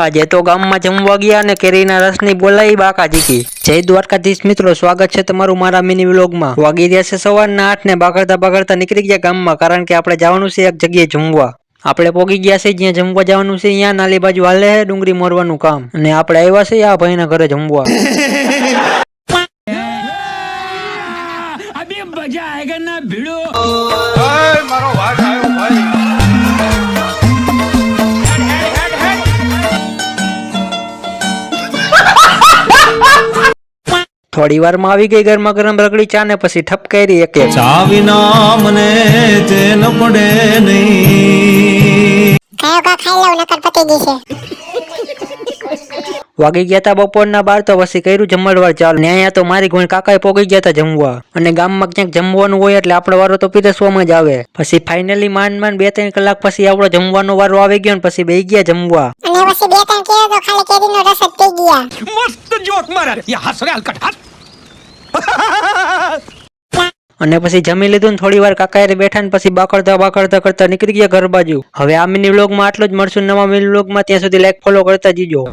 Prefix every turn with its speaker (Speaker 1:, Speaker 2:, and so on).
Speaker 1: આજે તો ગામમાં જમવા ગયા અને કેરીના રસની બોલાઈ બાકા જીકી। જય દ્વારકાધીશ મિત્રો, સ્વાગત છે તમારું મારા મિની વ્લોગમાં। વાગી રહ્યા છે સવારના 8 ને બાગડતા નીકળી ગયા ગામમાં, કારણ કે આપણે જવાનું છે એક જગ્યાએ જમવા। આપણે પોગી ગયા છે જ્યાં જમવા જવાનું છે, અહીંયા નાલી બાજુ હાલે છે ડુંગળી મોરવાનું કામ, અને આપણે આવ્યા છે આ ભાઈના ઘરે જમવા।
Speaker 2: अभी मजा आएगा ना भिड़ो।
Speaker 3: मारो भाग आयो भाई।
Speaker 1: થોડી વારમાં આવી ગઈ ગરમા ગરમ રગડી ચા ને પછી ઠપકારી એક
Speaker 4: ચા વિના મને ચેન પડે નહીં।
Speaker 5: ખાયો કા ખાઈ લઉં નકર પતી ગઈ છે।
Speaker 1: વાગી ગયા તા બપોરના 12 તો પછી કર્યું જમણવાર ચાલુ। ન્યાયા તો મારી ગુણ કાકાએ પોગી ગયા તા જમવા, અને ગામમાં ક્યાંક જમવાનું હોય એટલે આપણો વારો તો પીરસવામાં જ આવે। પછી ફાઇનલી માંડ 2-3 કલાક પછી આપણો જમવાનો વારો આવી ગયો ને પછી બેસી ગયા જમવા।
Speaker 5: અને પછી 2-3 કેરો તો ખાલી કેરીનો રસ જ પી ગયા।
Speaker 2: मस्त जोक मारा ये हंस रहे हलकट हंस।
Speaker 1: અને પછી જમી લીધું ને થોડી વાર કાકાએ બેઠા ને પછી બાકડતા કરતા નીકળી ગયા ઘર બાજુ। હવે આ મિની વ્લોગમાં આટલું જ, મળશું નવા મિની વ્લોગમાં, ત્યાં સુધી લાઈક ફોલો કરતા જીજો।